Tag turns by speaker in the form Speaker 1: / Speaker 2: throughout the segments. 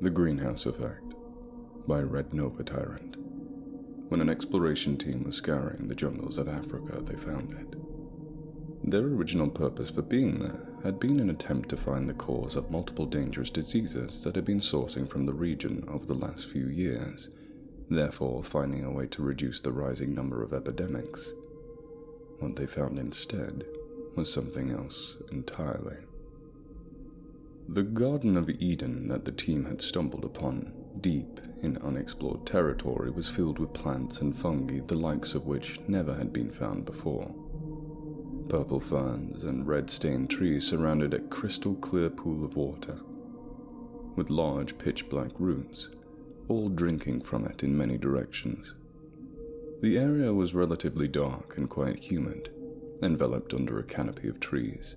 Speaker 1: The Greenhouse Effect by RedNovaTyrant. When an exploration team was scouring the jungles of Africa, they found it. Their original purpose for being there had been an attempt to find the cause of multiple dangerous diseases that had been sourcing from the region over the last few years, therefore finding a way to reduce the rising number of epidemics. What they found instead was something else entirely. The Garden of Eden that the team had stumbled upon, deep in unexplored territory, was filled with plants and fungi the likes of which never had been found before. Purple ferns and red-stained trees surrounded a crystal-clear pool of water, with large pitch-black roots, all drinking from it in many directions. The area was relatively dark and quite humid, enveloped under a canopy of trees.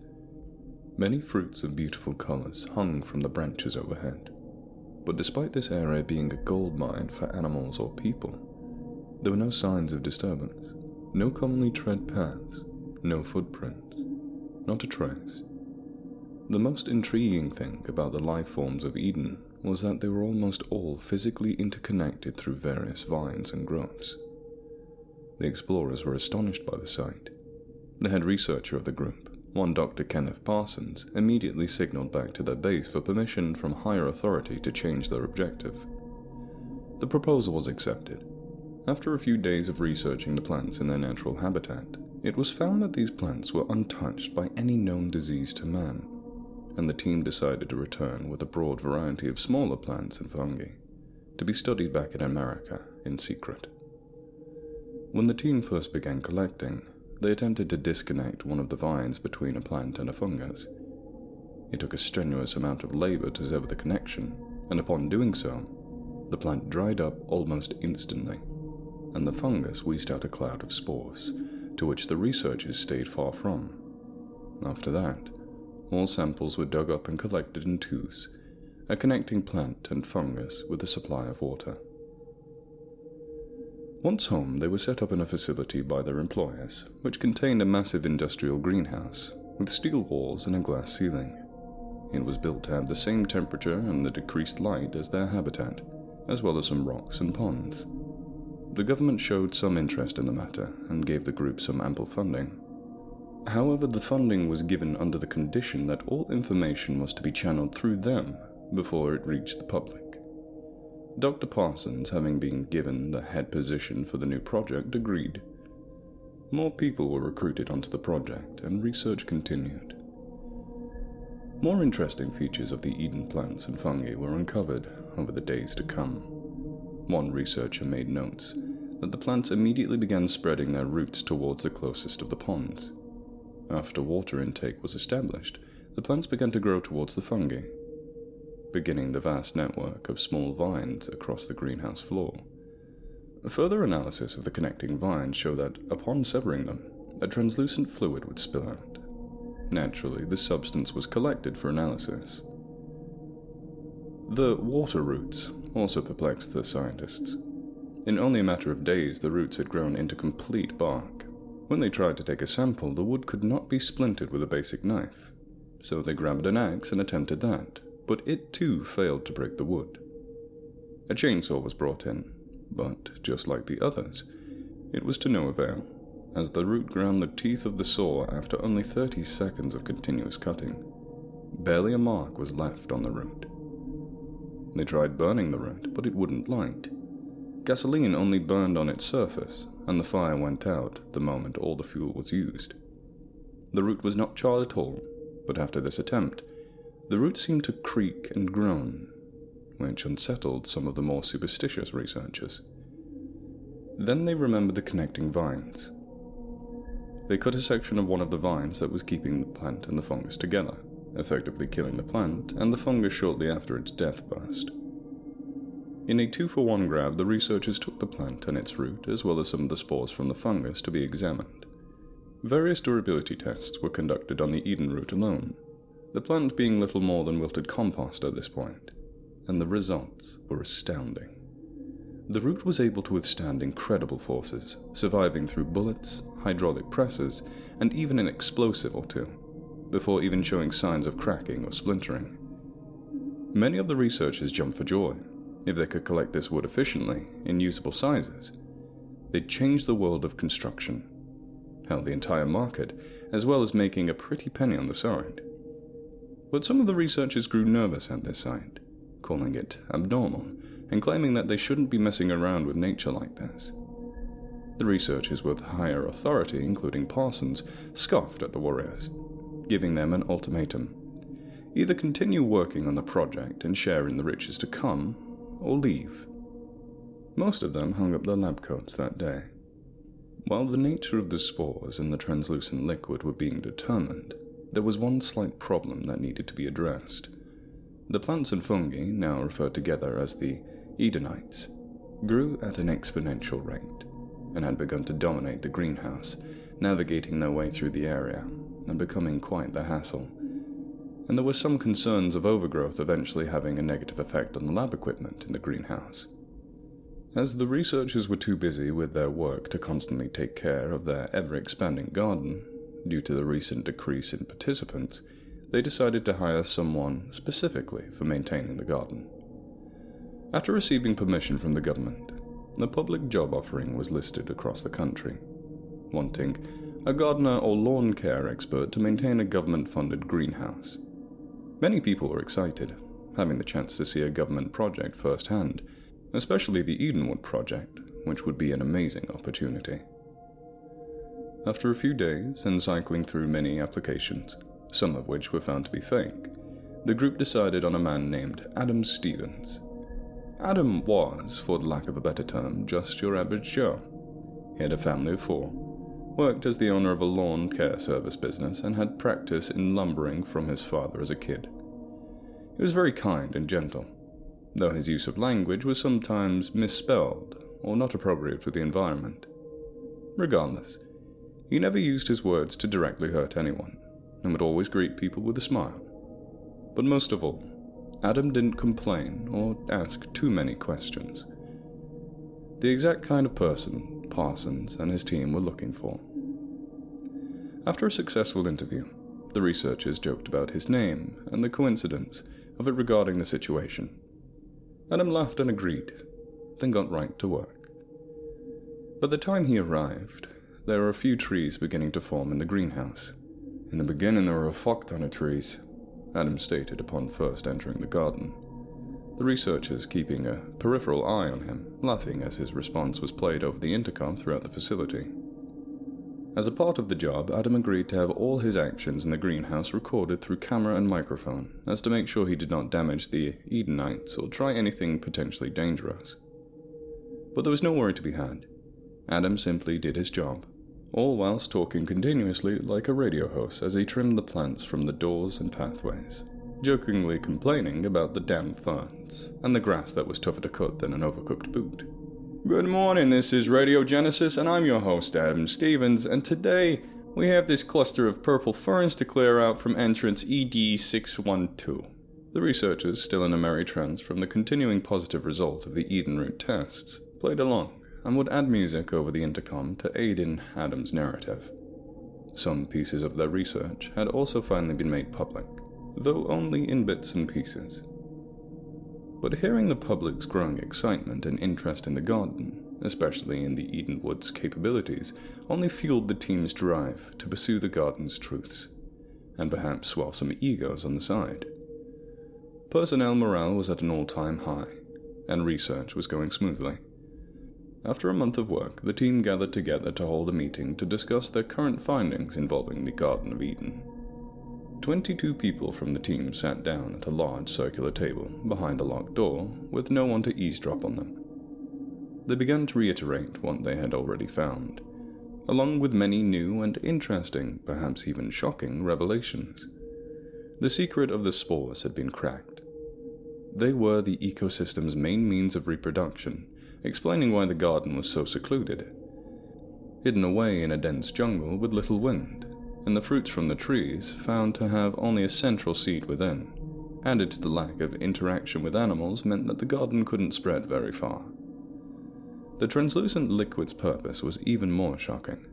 Speaker 1: Many fruits of beautiful colors hung from the branches overhead, but despite this area being a gold mine for animals or people, there were no signs of disturbance, no commonly tread paths, no footprints, not a trace. The most intriguing thing about the life forms of Eden was that they were almost all physically interconnected through various vines and growths. The explorers were astonished by the sight. The head researcher of the group, one Dr. Kenneth Parsons, immediately signaled back to their base for permission from higher authority to change their objective. The proposal was accepted. After a few days of researching the plants in their natural habitat, it was found that these plants were untouched by any known disease to man, and the team decided to return with a broad variety of smaller plants and fungi, to be studied back in America in secret. When the team first began collecting, they attempted to disconnect one of the vines between a plant and a fungus. It took a strenuous amount of labor to sever the connection, and upon doing so, the plant dried up almost instantly, and the fungus wheezed out a cloud of spores, to which the researchers stayed far from. After that, all samples were dug up and collected in twos, a connecting plant and fungus with a supply of water. Once home, they were set up in a facility by their employers, which contained a massive industrial greenhouse, with steel walls and a glass ceiling. It was built to have the same temperature and the decreased light as their habitat, as well as some rocks and ponds. The government showed some interest in the matter and gave the group some ample funding. However, the funding was given under the condition that all information was to be channeled through them before it reached the public. Dr. Parsons, having been given the head position for the new project, agreed. More people were recruited onto the project, and research continued. More interesting features of the Eden plants and fungi were uncovered over the days to come. One researcher made notes that the plants immediately began spreading their roots towards the closest of the ponds. After water intake was established, the plants began to grow towards the fungi, beginning the vast network of small vines across the greenhouse floor. A further analysis of the connecting vines showed that, upon severing them, a translucent fluid would spill out. Naturally, this substance was collected for analysis. The water roots also perplexed the scientists. In only a matter of days, the roots had grown into complete bark. When they tried to take a sample, the wood could not be splintered with a basic knife, so they grabbed an axe and attempted that, but it too failed to break the wood. A chainsaw was brought in, but, just like the others, it was to no avail, as the root ground the teeth of the saw after only 30 seconds of continuous cutting. Barely a mark was left on the root. They tried burning the root, but it wouldn't light. Gasoline only burned on its surface, and the fire went out the moment all the fuel was used. The root was not charred at all, but after this attempt, the root seemed to creak and groan, which unsettled some of the more superstitious researchers. Then they remembered the connecting vines. They cut a section of one of the vines that was keeping the plant and the fungus together, effectively killing the plant and the fungus shortly after its death burst. In a 2-for-1 grab, the researchers took the plant and its root, as well as some of the spores from the fungus, to be examined. Various durability tests were conducted on the Eden root alone, the plant being little more than wilted compost at this point, and the results were astounding. The root was able to withstand incredible forces, surviving through bullets, hydraulic presses, and even an explosive or two, before even showing signs of cracking or splintering. Many of the researchers jumped for joy. If they could collect this wood efficiently, in usable sizes, they'd change the world of construction. Hell, the entire market, as well as making a pretty penny on the side. But some of the researchers grew nervous at this sight, calling it abnormal, and claiming that they shouldn't be messing around with nature like this. The researchers with higher authority, including Parsons, scoffed at the warriors, giving them an ultimatum. Either continue working on the project and share in the riches to come, or leave. Most of them hung up their lab coats that day. While the nature of the spores and the translucent liquid were being determined, there was one slight problem that needed to be addressed. The plants and fungi, now referred together as the Edenites, grew at an exponential rate, and had begun to dominate the greenhouse, navigating their way through the area, and becoming quite the hassle. And there were some concerns of overgrowth eventually having a negative effect on the lab equipment in the greenhouse. As the researchers were too busy with their work to constantly take care of their ever-expanding garden, due to the recent decrease in participants, they decided to hire someone specifically for maintaining the garden. After receiving permission from the government, the public job offering was listed across the country, wanting a gardener or lawn care expert to maintain a government-funded greenhouse. Many people were excited, having the chance to see a government project firsthand, especially the Edenwood project, which would be an amazing opportunity. After a few days and cycling through many applications, some of which were found to be fake, the group decided on a man named Adam Stevens. Adam was, for the lack of a better term, just your average Joe. He had a family of 4, worked as the owner of a lawn care service business, and had practice in lumbering from his father as a kid. He was very kind and gentle, though his use of language was sometimes misspelled or not appropriate for the environment. Regardless, he never used his words to directly hurt anyone, and would always greet people with a smile. But most of all, Adam didn't complain or ask too many questions. The exact kind of person Parsons and his team were looking for. After a successful interview, the researchers joked about his name and the coincidence of it regarding the situation. Adam laughed and agreed, then got right to work. By the time he arrived, there were a few trees beginning to form in the greenhouse. In the beginning there were a fuck ton of trees, Adam stated upon first entering the garden, the researchers keeping a peripheral eye on him, laughing as his response was played over the intercom throughout the facility. As a part of the job, Adam agreed to have all his actions in the greenhouse recorded through camera and microphone, as to make sure he did not damage the Edenites or try anything potentially dangerous. But there was no worry to be had. Adam simply did his job, all whilst talking continuously like a radio host as he trimmed the plants from the doors and pathways, jokingly complaining about the damn ferns and the grass that was tougher to cut than an overcooked boot. Good morning, this is Radio Genesis, and I'm your host, Adam Stevens, and today we have this cluster of purple ferns to clear out from entrance ED612. The researchers, still in a merry trance from the continuing positive result of the Eden root tests, played along and would add music over the intercom to aid in Adam's narrative. Some pieces of their research had also finally been made public, though only in bits and pieces. But hearing the public's growing excitement and interest in the garden, especially in the Edenwood's capabilities, only fueled the team's drive to pursue the garden's truths, and perhaps swell some egos on the side. Personnel morale was at an all-time high, and research was going smoothly. After a month of work, the team gathered together to hold a meeting to discuss their current findings involving the Garden of Eden. 22 people from the team sat down at a large circular table behind a locked door with no one to eavesdrop on them. They began to reiterate what they had already found, along with many new and interesting, perhaps even shocking, revelations. The secret of the spores had been cracked. They were the ecosystem's main means of reproduction, explaining why the garden was so secluded. Hidden away in a dense jungle with little wind, and the fruits from the trees found to have only a central seed within, added to the lack of interaction with animals, meant that the garden couldn't spread very far. The translucent liquid's purpose was even more shocking.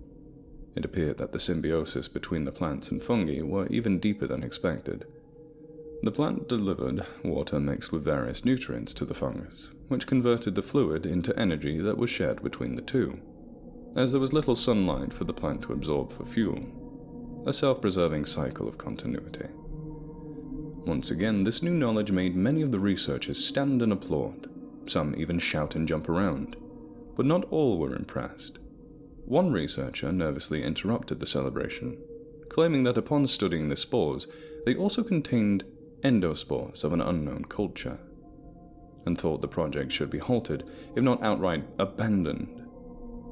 Speaker 1: It appeared that the symbiosis between the plants and fungi were even deeper than expected. The plant delivered water mixed with various nutrients to the fungus, which converted the fluid into energy that was shared between the two, as there was little sunlight for the plant to absorb for fuel, a self-preserving cycle of continuity. Once again, this new knowledge made many of the researchers stand and applaud, some even shout and jump around, but not all were impressed. One researcher nervously interrupted the celebration, claiming that upon studying the spores, they also contained endospores of an unknown culture, and thought the project should be halted, if not outright abandoned.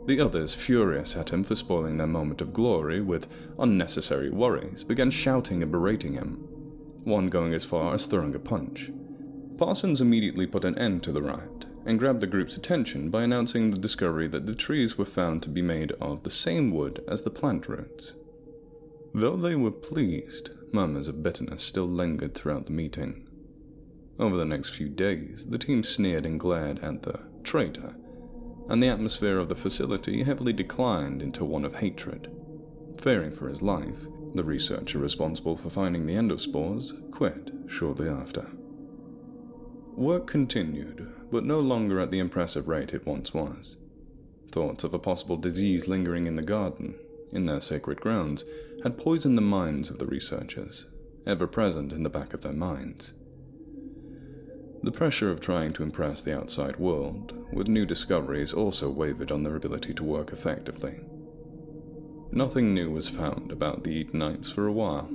Speaker 1: The others, furious at him for spoiling their moment of glory with unnecessary worries, began shouting and berating him, one going as far as throwing a punch. Parsons immediately put an end to the riot, and grabbed the group's attention by announcing the discovery that the trees were found to be made of the same wood as the plant roots. Though they were pleased, murmurs of bitterness still lingered throughout the meeting. Over the next few days, the team sneered and glared at the traitor, and the atmosphere of the facility heavily declined into one of hatred. Fearing for his life, the researcher responsible for finding the endospores quit shortly after. Work continued, but no longer at the impressive rate it once was. Thoughts of a possible disease lingering in the garden, in their sacred grounds, had poisoned the minds of the researchers, ever present in the back of their minds. The pressure of trying to impress the outside world with new discoveries also wavered on their ability to work effectively. Nothing new was found about the Edenites for a while.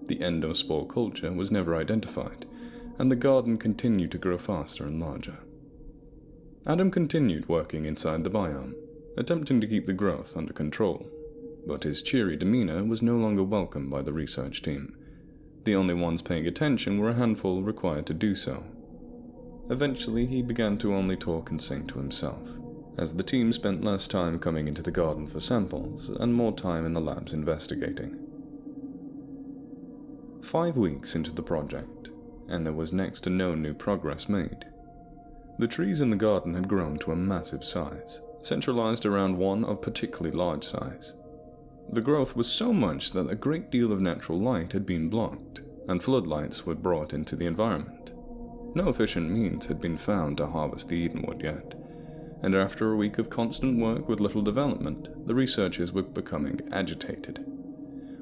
Speaker 1: The endospore culture was never identified, and the garden continued to grow faster and larger. Adam continued working inside the biome, attempting to keep the growth under control, but his cheery demeanor was no longer welcome by the research team. The only ones paying attention were a handful required to do so. Eventually, he began to only talk and sing to himself, as the team spent less time coming into the garden for samples and more time in the labs investigating. 5 weeks into the project, and there was next to no new progress made. The trees in the garden had grown to a massive size, centralized around one of particularly large size. The growth was so much that a great deal of natural light had been blocked, and floodlights were brought into the environment. No efficient means had been found to harvest the Edenwood yet, and after a week of constant work with little development, the researchers were becoming agitated.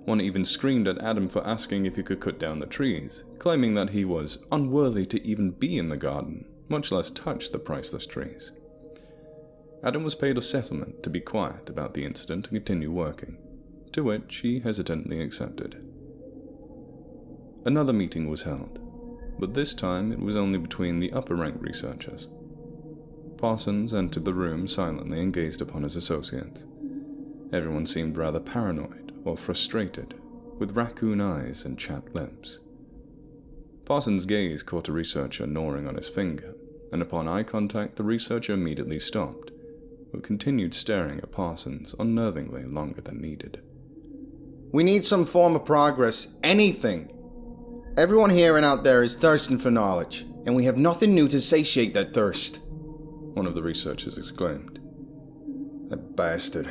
Speaker 1: One even screamed at Adam for asking if he could cut down the trees, claiming that he was unworthy to even be in the garden, much less touch the priceless trees. Adam was paid a settlement to be quiet about the incident and continue working, to which he hesitantly accepted. Another meeting was held, but this time it was only between the upper-rank researchers. Parsons entered the room silently and gazed upon his associates. Everyone seemed rather paranoid or frustrated, with raccoon eyes and chapped lips. Parsons' gaze caught a researcher gnawing on his finger, and upon eye contact the researcher immediately stopped, but continued staring at Parsons unnervingly longer than needed.
Speaker 2: We need some form of progress, anything. Everyone here and out there is thirsting for knowledge, and we have nothing new to satiate that thirst, one of the researchers exclaimed. That bastard.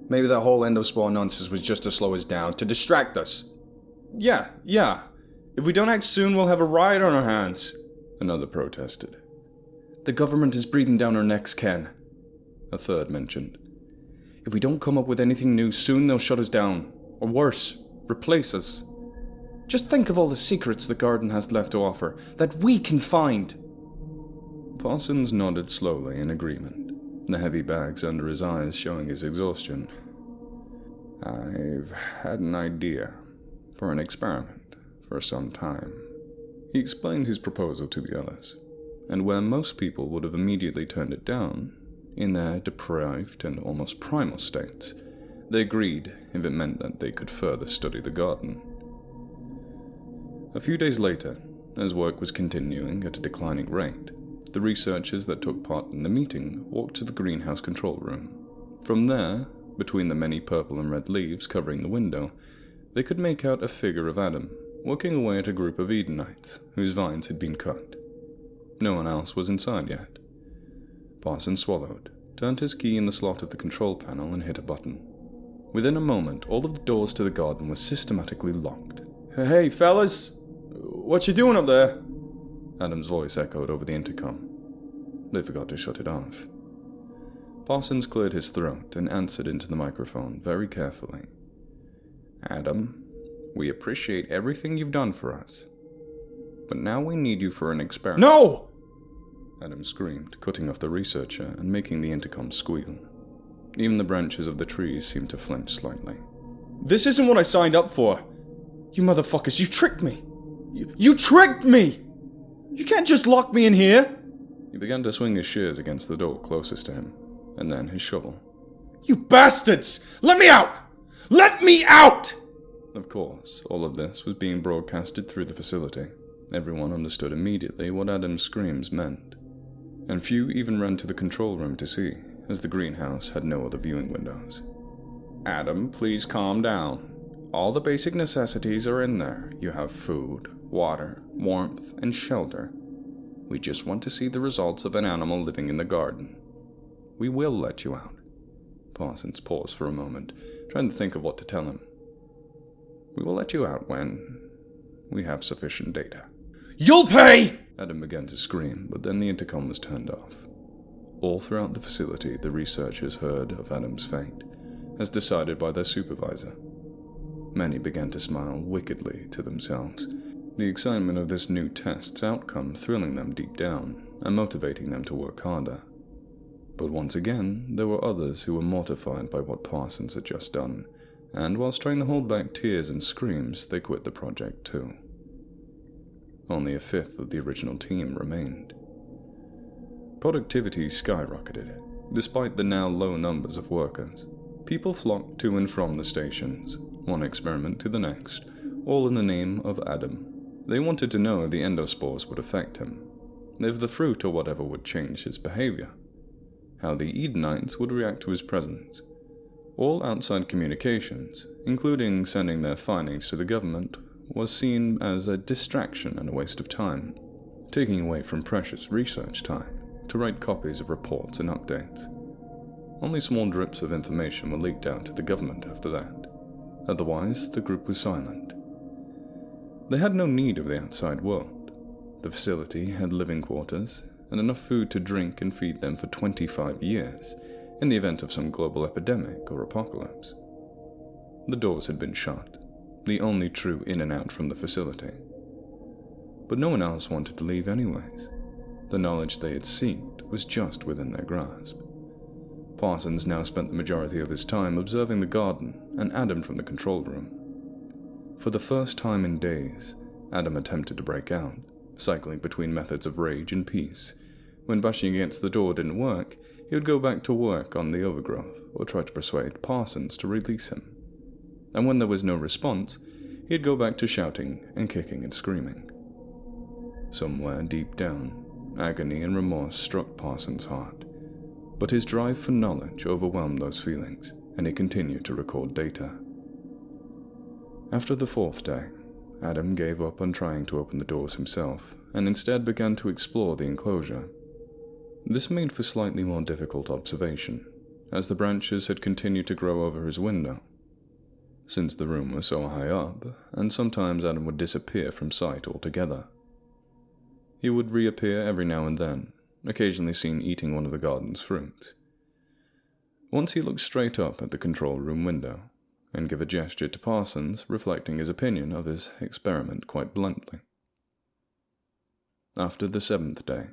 Speaker 2: Maybe that whole endospore nonsense was just to slow us down, to distract us.
Speaker 3: Yeah. If we don't act soon, we'll have a riot on our hands,
Speaker 1: another protested.
Speaker 3: The government is breathing down our necks, Ken,
Speaker 1: a third mentioned.
Speaker 3: If we don't come up with anything new, soon they'll shut us down, or worse, replace us. Just think of all the secrets the garden has left to offer, that we can find.
Speaker 1: Parsons nodded slowly in agreement, the heavy bags under his eyes showing his exhaustion. I've had an idea for an experiment for some time. He explained his proposal to the others, and where most people would have immediately turned it down, in their deprived and almost primal states, they agreed if it meant that they could further study the garden. A few days later, as work was continuing at a declining rate, the researchers that took part in the meeting walked to the greenhouse control room. From there, between the many purple and red leaves covering the window, they could make out a figure of Adam working away at a group of Edenites whose vines had been cut. No one else was inside yet. Parsons swallowed, turned his key in the slot of the control panel and hit a button. Within a moment, all of the doors to the garden were systematically locked.
Speaker 3: Hey, fellas! What you doing up there? Adam's voice echoed over the intercom. They forgot to shut it off. Parsons cleared his throat and answered into the microphone very carefully. Adam, we appreciate everything you've done for us. But now we need you for an experiment.
Speaker 2: No!
Speaker 3: Adam screamed, cutting off the researcher and making the intercom squeal. Even the branches of the trees seemed to flinch slightly.
Speaker 2: This isn't what I signed up for. You motherfuckers, you tricked me. You tricked me! You can't just lock me in here!
Speaker 3: He began to swing his shears against the door closest to him, and then his shovel.
Speaker 2: You bastards! Let me out! Let me out!
Speaker 3: Of course, all of this was being broadcasted through the facility. Everyone understood immediately what Adam's screams meant, and few even ran to the control room to see, as the greenhouse had no other viewing windows. Adam, please calm down. All the basic necessities are in there. You have food, water, warmth, and shelter. We just want to see the results of an animal living in the garden. We will let you out. Parsons paused for a moment, trying to think of what to tell him. We will let you out when we have sufficient data.
Speaker 2: You'll pay!
Speaker 3: Adam began to scream, but then the intercom was turned off. All throughout the facility, the researchers heard of Adam's fate, as decided by their supervisor. Many began to smile wickedly to themselves, the excitement of this new test's outcome thrilling them deep down and motivating them to work harder. But once again, there were others who were mortified by what Parsons had just done, and whilst trying to hold back tears and screams, they quit the project too. Only a fifth of the original team remained. Productivity skyrocketed, despite the now low numbers of workers. People flocked to and from the stations, one experiment to the next, all in the name of Adam. They wanted to know if the endospores would affect him, if the fruit or whatever would change his behavior, how the Edenites would react to his presence. All outside communications, including sending their findings to the government, was seen as a distraction and a waste of time, taking away from precious research time to write copies of reports and updates. Only small drips of information were leaked out to the government after that. Otherwise, the group was silent. They had no need of the outside world. The facility had living quarters and enough food to drink and feed them for 25 years in the event of some global epidemic or apocalypse. The doors had been shut, the only true in and out from the facility. But no one else wanted to leave anyways. The knowledge they had sought was just within their grasp. Parsons now spent the majority of his time observing the garden and Adam from the control room. For the first time in days, Adam attempted to break out, cycling between methods of rage and peace. When bashing against the door didn't work, he would go back to work on the overgrowth or try to persuade Parsons to release him. And when there was no response, he'd go back to shouting and kicking and screaming. Somewhere deep down, agony and remorse struck Parsons' heart, but his drive for knowledge overwhelmed those feelings, and he continued to record data. After the fourth day, Adam gave up on trying to open the doors himself, and instead began to explore the enclosure. This made for slightly more difficult observation, as the branches had continued to grow over his window. Since the room was so high up, and sometimes Adam would disappear from sight altogether. He would reappear every now and then, occasionally seen eating one of the garden's fruits. Once he looked straight up at the control room window, and gave a gesture to Parsons, reflecting his opinion of his experiment quite bluntly. After the seventh day,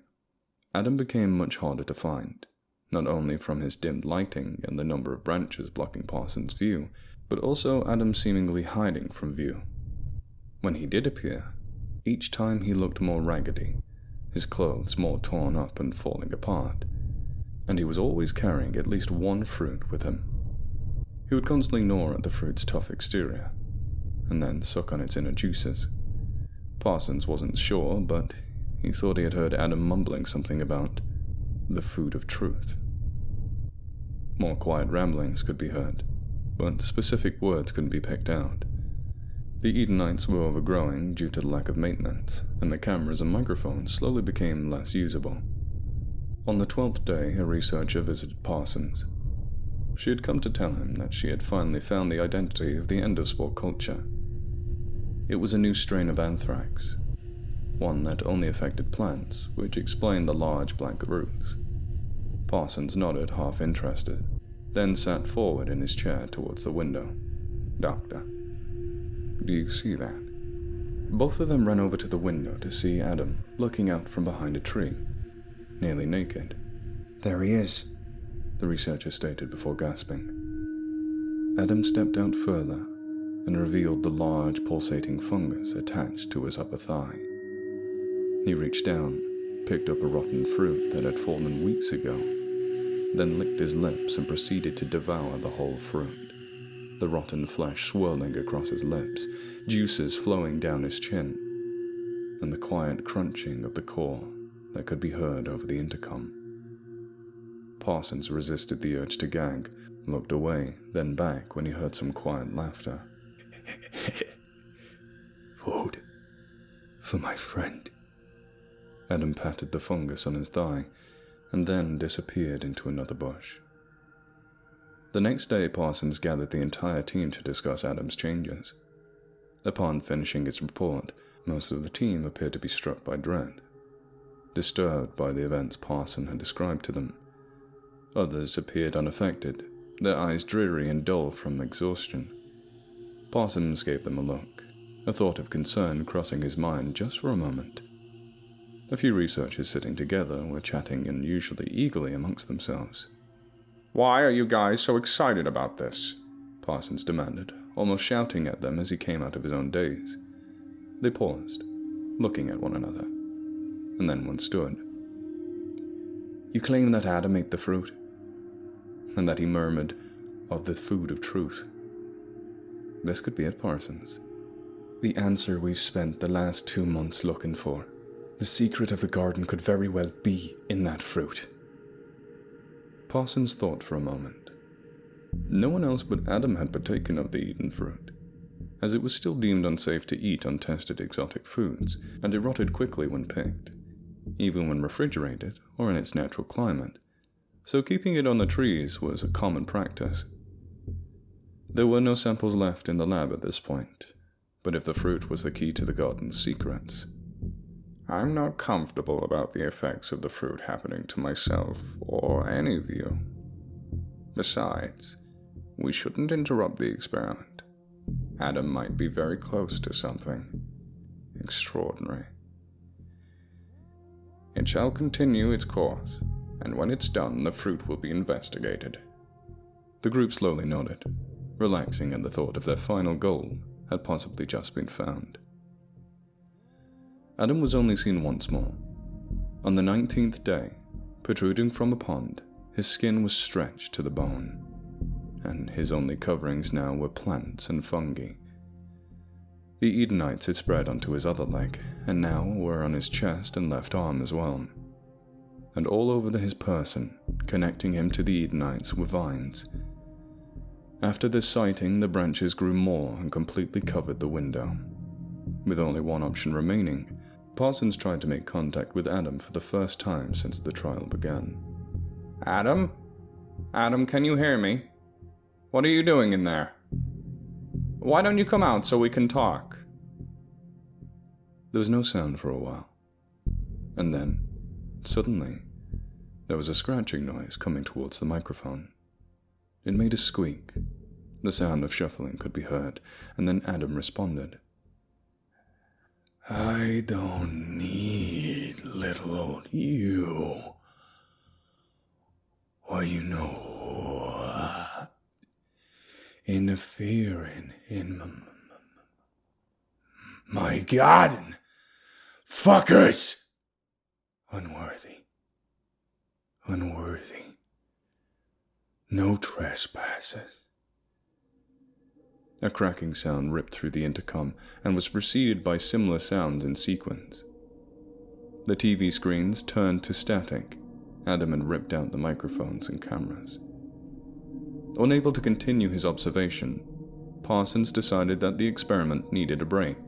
Speaker 3: Adam became much harder to find, not only from his dimmed lighting and the number of branches blocking Parsons' view, but also Adam seemingly hiding from view. When he did appear, each time he looked more raggedy, his clothes more torn up and falling apart, and he was always carrying at least one fruit with him. He would constantly gnaw at the fruit's tough exterior, and then suck on its inner juices. Parsons wasn't sure, but he thought he had heard Adam mumbling something about the food of truth. More quiet ramblings could be heard, but specific words couldn't be picked out. The Edenites were overgrowing due to the lack of maintenance, and the cameras and microphones slowly became less usable. On the 12th day, a researcher visited Parsons. She had come to tell him that she had finally found the identity of the endospore culture. It was a new strain of anthrax, one that only affected plants, which explained the large black roots. Parsons nodded, half interested, then sat forward in his chair towards the window. "Doctor, do you see that?" Both of them ran over to the window to see Adam looking out from behind a tree, nearly naked.
Speaker 2: "There he is,"
Speaker 3: the researcher stated before gasping. Adam stepped out further and revealed the large pulsating fungus attached to his upper thigh. He reached down, picked up a rotten fruit that had fallen weeks ago, then licked his lips and proceeded to devour the whole fruit, the rotten flesh swirling across his lips, juices flowing down his chin, and the quiet crunching of the core that could be heard over the intercom. Parsons resisted the urge to gag, looked away, then back when he heard some quiet laughter.
Speaker 2: "Food for my friend."
Speaker 3: Adam patted the fungus on his thigh, and then disappeared into another bush. The next day, Parsons gathered the entire team to discuss Adam's changes. Upon finishing his report, most of the team appeared to be struck by dread, disturbed by the events Parsons had described to them. Others appeared unaffected, their eyes dreary and dull from exhaustion. Parsons gave them a look, a thought of concern crossing his mind just for a moment. A few researchers sitting together were chatting unusually eagerly amongst themselves. "Why are you guys so excited about this?" Parsons demanded, almost shouting at them as he came out of his own daze. They paused, looking at one another, and then one stood. "You claim that Adam ate the fruit, and that he murmured of the food of truth. This could be it, Parsons. The answer we've spent the last 2 months looking for. The secret of the garden could very well be in that fruit." Parsons thought for a moment. No one else but Adam had partaken of the eaten fruit, as it was still deemed unsafe to eat untested exotic foods, and it rotted quickly when picked, even when refrigerated or in its natural climate, so keeping it on the trees was a common practice. There were no samples left in the lab at this point, but if the fruit was the key to the garden's secrets, I'm not comfortable about the effects of the fruit happening to myself or any of you. Besides, we shouldn't interrupt the experiment. Adam might be very close to something extraordinary. It shall continue its course, and when it's done, the fruit will be investigated." The group slowly nodded, relaxing at the thought of their final goal had possibly just been found. Adam was only seen once more. On the 19th day, protruding from a pond, his skin was stretched to the bone, and his only coverings now were plants and fungi. The Edenites had spread onto his other leg, and now were on his chest and left arm as well. And all over his person, connecting him to the Edenites, were vines. After this sighting, the branches grew more and completely covered the window. With only one option remaining, Parsons tried to make contact with Adam for the first time since the trial began. "Adam? Adam, can you hear me? What are you doing in there? Why don't you come out so we can talk?" There was no sound for a while, and then, suddenly, there was a scratching noise coming towards the microphone. It made a squeak. The sound of shuffling could be heard, and then Adam responded. "I don't need little old you. Why, you know, interfering in my garden. Fuckers! Unworthy. No trespasses." A cracking sound ripped through the intercom and was preceded by similar sounds in sequence. The TV screens turned to static. Adam had ripped out the microphones and cameras. Unable to continue his observation, Parsons decided that the experiment needed a break.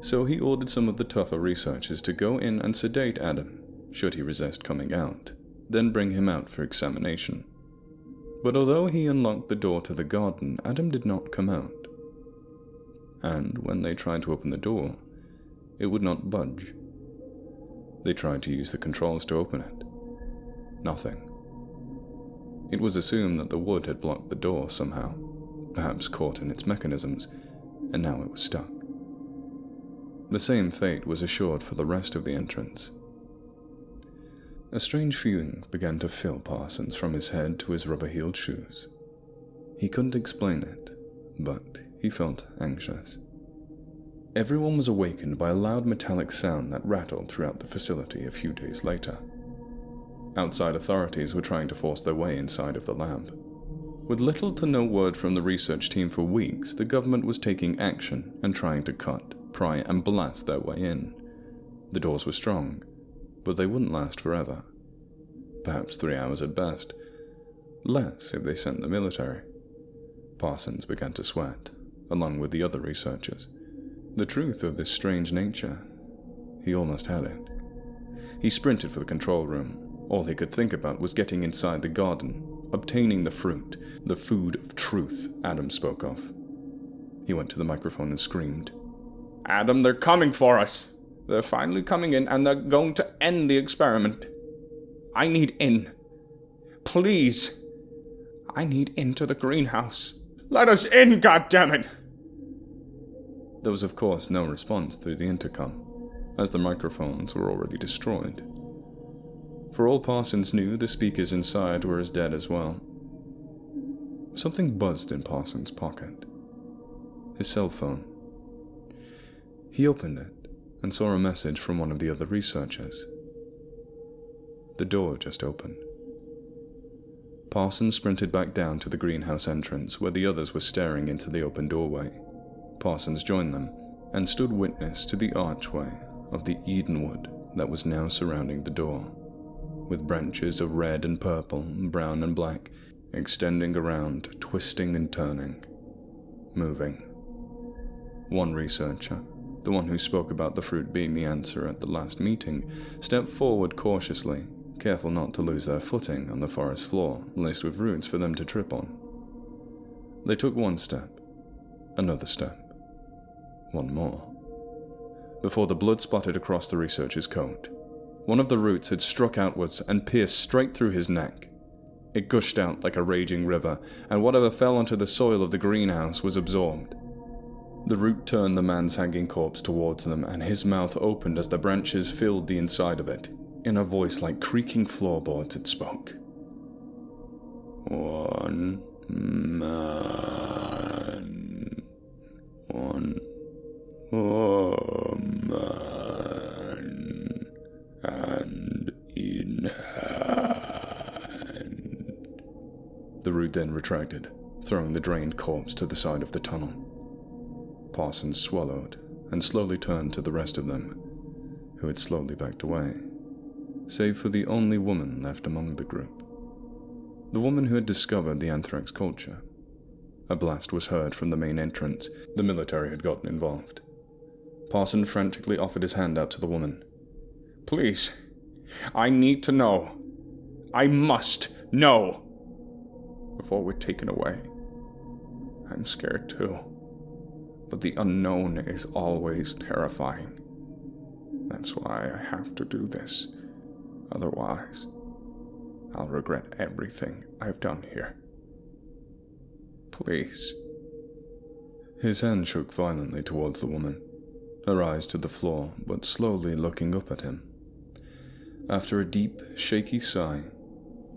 Speaker 3: So he ordered some of the tougher researchers to go in and sedate Adam, should he resist coming out, then bring him out for examination. But although he unlocked the door to the garden, Adam did not come out. And when they tried to open the door, it would not budge. They tried to use the controls to open it. Nothing. It was assumed that the wood had blocked the door somehow, perhaps caught in its mechanisms, and now it was stuck. The same fate was assured for the rest of the entrance. A strange feeling began to fill Parsons from his head to his rubber-heeled shoes. He couldn't explain it, but he felt anxious. Everyone was awakened by a loud metallic sound that rattled throughout the facility a few days later. Outside authorities were trying to force their way inside of the lab. With little to no word from the research team for weeks, the government was taking action and trying to cut, pry, and blast their way in. The doors were strong, but they wouldn't last forever. Perhaps 3 hours at best. Less if they sent the military. Parsons began to sweat, along with the other researchers. The truth of this strange nature, he almost had it. He sprinted for the control room. All he could think about was getting inside the garden, obtaining the fruit, the food of truth Adam spoke of. He went to the microphone and screamed, "Adam, they're coming for us! They're finally coming in and they're going to end the experiment. I need in. Please! I need into the greenhouse. Let us in, goddammit!" There was of course no response through the intercom, as the microphones were already destroyed. For all Parsons knew, the speakers inside were as dead as well. Something buzzed in Parsons' pocket. His cell phone. He opened it and saw a message from one of the other researchers. The door just opened. Parsons sprinted back down to the greenhouse entrance where the others were staring into the open doorway. Parsons joined them and stood witness to the archway of the Edenwood that was now surrounding the door, with branches of red and purple, brown and black, extending around, twisting and turning, moving. One researcher, the one who spoke about the fruit being the answer at the last meeting, stepped forward cautiously, careful not to lose their footing on the forest floor, laced with roots for them to trip on. They took one step, another step, one more, before the blood spotted across the researcher's coat. One of the roots had struck outwards and pierced straight through his neck. It gushed out like a raging river, and whatever fell onto the soil of the greenhouse was absorbed. The root turned the man's hanging corpse towards them, and his mouth opened as the branches filled the inside of it. In a voice like creaking floorboards, it spoke. "One man. One woman. And in hand." The root then retracted, throwing the drained corpse to the side of the tunnel. Parsons swallowed and slowly turned to the rest of them, who had slowly backed away, save for the only woman left among the group. The woman who had discovered the anthrax culture. A blast was heard from the main entrance. The military had gotten involved. Parsons frantically offered his hand out to the woman. "Please, I need to know. I must know before we're taken away. I'm scared too, but the unknown is always terrifying. That's why I have to do this. Otherwise, I'll regret everything I've done here. Please." His hand shook violently towards the woman, her eyes to the floor, but slowly looking up at him. After a deep, shaky sigh,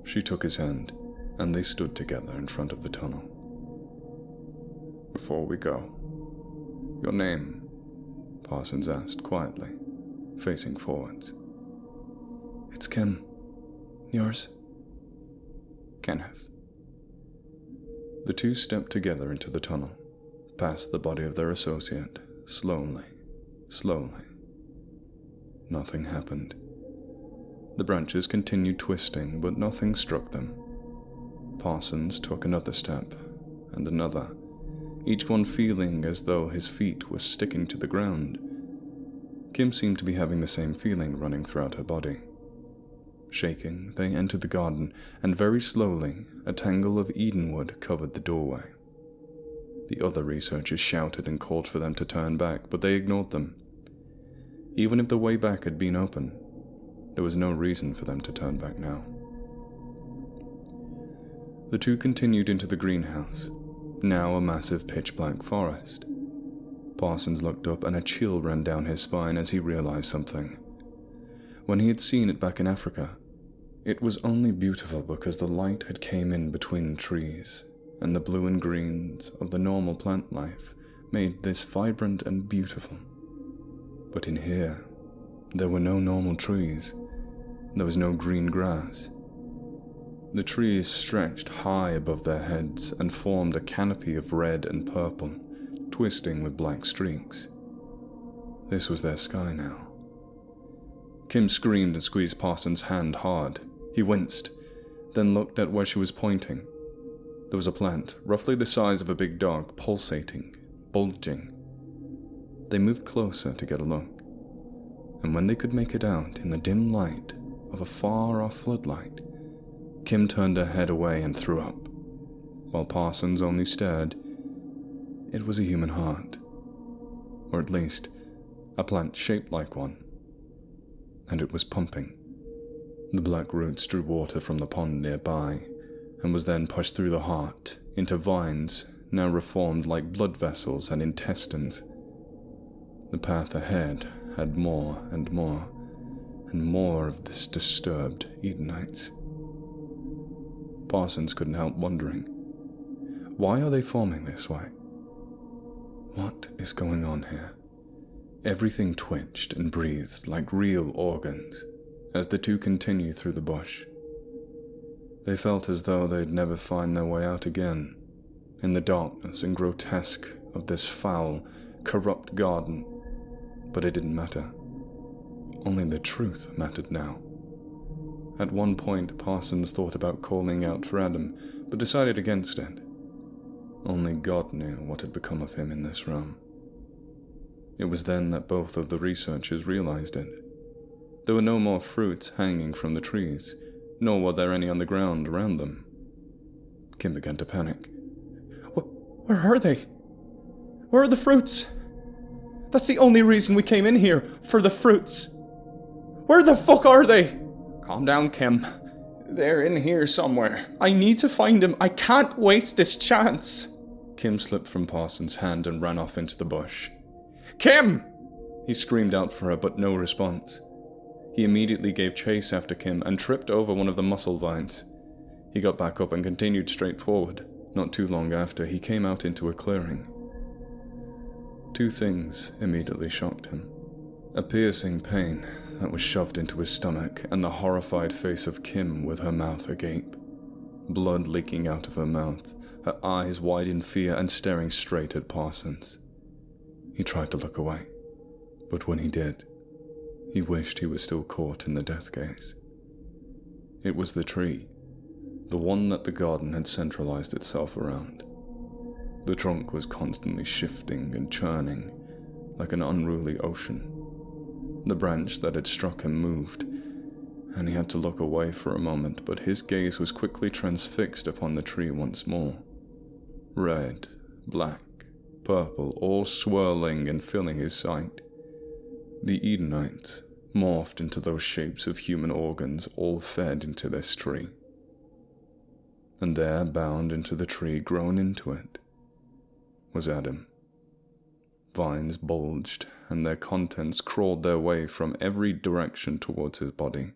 Speaker 3: she took his hand, and they stood together in front of the tunnel. "Before we go, your name?" Parsons asked quietly, facing forwards. "It's Kim. Yours?" "Kenneth." The two stepped together into the tunnel, past the body of their associate, slowly. Nothing happened. The branches continued twisting, but nothing struck them. Parsons took another step, and another, each one feeling as though his feet were sticking to the ground. Kim seemed to be having the same feeling running throughout her body. Shaking, they entered the garden, and very slowly, a tangle of Edenwood covered the doorway. The other researchers shouted and called for them to turn back, but they ignored them. Even if the way back had been open, There was no reason for them to turn back now. The two continued into the greenhouse, now a massive pitch-black forest. Parsons looked up and a chill ran down his spine as he realized something. When he had seen it back in Africa, it was only beautiful because the light had came in between the trees, and the blue and greens of the normal plant life made this vibrant and beautiful. But in here, there were no normal trees. There was no green grass. The trees stretched high above their heads and formed a canopy of red and purple, twisting with black streaks. This was their sky now. Kim screamed and squeezed Parsons' hand hard. He winced, then looked at where she was pointing. There was a plant, roughly the size of a big dog, pulsating, bulging. They moved closer to get a look, and when they could make it out in the dim light of a far-off floodlight, Kim turned her head away and threw up, while Parsons only stared. It was a human heart, or at least, a plant shaped like one, and it was pumping. The black roots drew water from the pond nearby, and was then pushed through the heart into vines now reformed like blood vessels and intestines. The path ahead had more and more, and more of this disturbed Edenites. Parsons couldn't help wondering, why are they forming this way? What is going on here? Everything twitched and breathed like real organs as the two continued through the bush. They felt as though they'd never find their way out again, in the darkness and grotesque of this foul, corrupt garden. But it didn't matter. Only the truth mattered now. At one point, Parsons thought about calling out for Adam, but decided against it. Only God knew what had become of him in this realm. It was then that both of the researchers realized it. There were no more fruits hanging from the trees, nor were there any on the ground around them. Kim began to panic.
Speaker 2: Where are they? Where are the fruits? That's the only reason we came in here, for the fruits. Where the fuck are they? Calm down, Kim. They're in here somewhere. I need to find them. I can't waste this chance.
Speaker 3: Kim slipped from Parsons' hand and ran off into the bush.
Speaker 2: Kim!
Speaker 3: He screamed out for her, but no response. He immediately gave chase after Kim and tripped over one of the mussel vines. He got back up and continued straight forward. Not too long after, he came out into a clearing. Two things immediately shocked him. A piercing pain that was shoved into his stomach, and the horrified face of Kim with her mouth agape. Blood leaking out of her mouth, her eyes wide in fear and staring straight at Parsons. He tried to look away, but when he did, he wished he was still caught in the death gaze. It was the tree, the one that the garden had centralized itself around. The trunk was constantly shifting and churning, like an unruly ocean. The branch that had struck him moved, and he had to look away for a moment, but his gaze was quickly transfixed upon the tree once more. Red, black, purple, all swirling and filling his sight. The Edenites, morphed into those shapes of human organs, all fed into this tree. And there, bound into the tree, grown into it, was Adam. Vines bulged, and their contents crawled their way from every direction towards his body,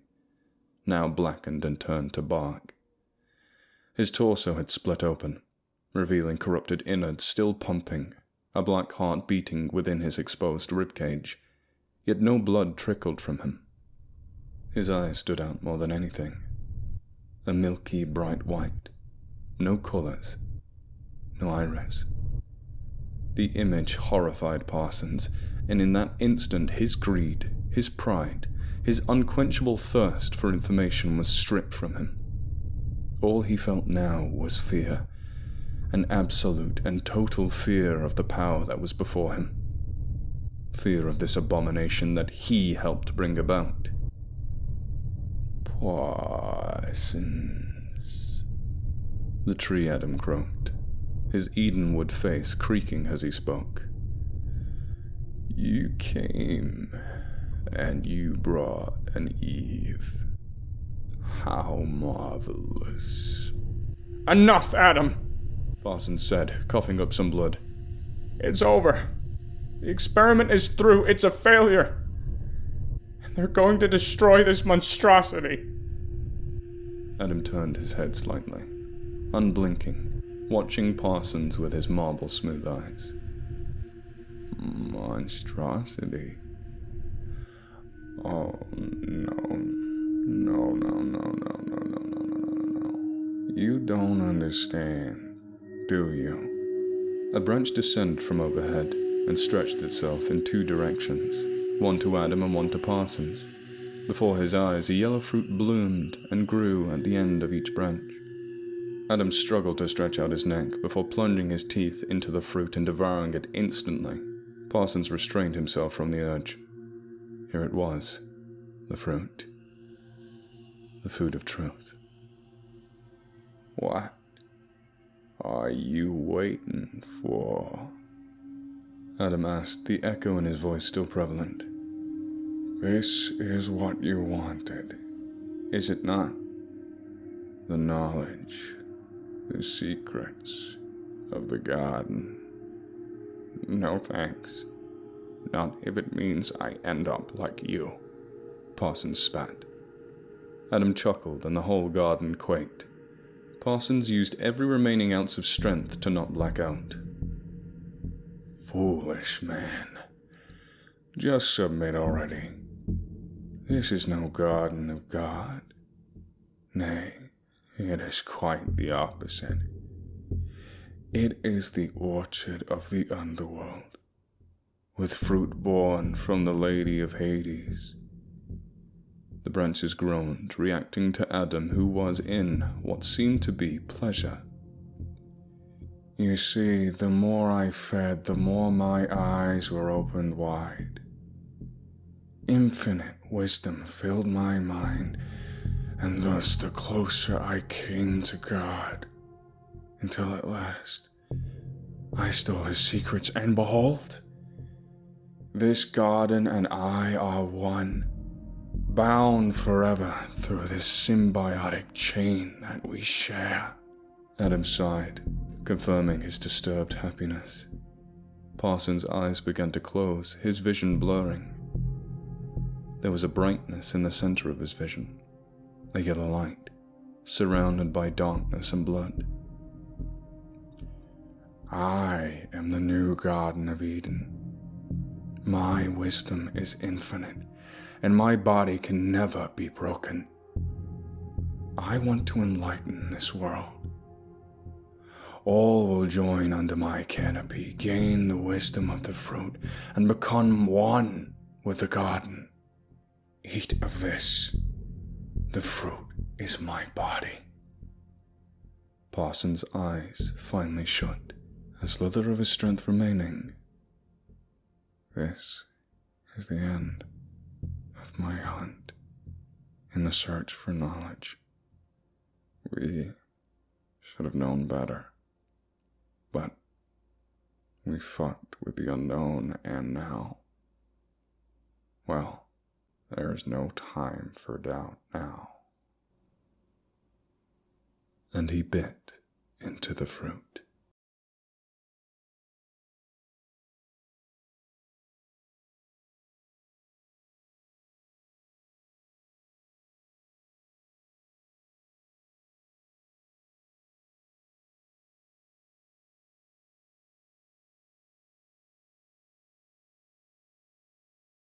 Speaker 3: now blackened and turned to bark. His torso had split open, revealing corrupted innards still pumping, a black heart beating within his exposed ribcage, yet no blood trickled from him. His eyes stood out more than anything. A milky, bright white. No colors. No iris. The image horrified Parsons, and in that instant his greed, his pride, his unquenchable thirst for information was stripped from him. All he felt now was fear, an absolute and total fear of the power that was before him. Fear of this abomination that he helped bring about. Parsons. The tree Adam croaked, his Edenwood face creaking as he spoke. You came and you brought an Eve. How marvelous.
Speaker 4: Enough, Adam,
Speaker 3: Parsons said, coughing up some blood.
Speaker 4: It's over. The experiment is through. It's a failure. And they're going to destroy this monstrosity.
Speaker 3: Adam turned his head slightly, unblinking, watching Parsons with his marble-smooth eyes. Monstrosity? Oh, no. No. You don't understand, do you? A branch descended from overhead and stretched itself in two directions, one to Adam and one to Parsons. Before his eyes, a yellow fruit bloomed and grew at the end of each branch. Adam struggled to stretch out his neck before plunging his teeth into the fruit and devouring it instantly. Parsons restrained himself from the urge. Here it was, the fruit. The food of truth. What are you waiting for? Adam asked, the echo in his voice still prevalent. This is what you wanted, is it not? The knowledge, the secrets of the garden. No thanks. Not if it means I end up like you. Parsons spat. Adam chuckled and the whole garden quaked. Parsons used every remaining ounce of strength to not black out. Foolish man. Just submit already. This is no garden of God. Nay, it is quite the opposite. It is the orchard of the underworld, with fruit born from the Lady of Hades. The branches groaned, reacting to Adam, who was in what seemed to be pleasure. You see, the more I fed, the more my eyes were opened wide. Infinite wisdom filled my mind, and thus the closer I came to God, until at last I stole his secrets, and behold, this garden and I are one, bound forever through this symbiotic chain that we share. Adam sighed, confirming his disturbed happiness. Parsons' eyes began to close, his vision blurring. There was a brightness in the center of his vision, a yellow light, surrounded by darkness and blood. I am the new Garden of Eden. My wisdom is infinite, and my body can never be broken. I want to enlighten this world. All will join under my canopy, gain the wisdom of the fruit, and become one with the garden. Eat of this. The fruit is my body. Parsons' eyes finally shut, a slither of his strength remaining. This is the end of my hunt in the search for knowledge. We should have known better, but we fucked with the unknown, and now, well, there's no time for doubt now. And he bit into the fruit.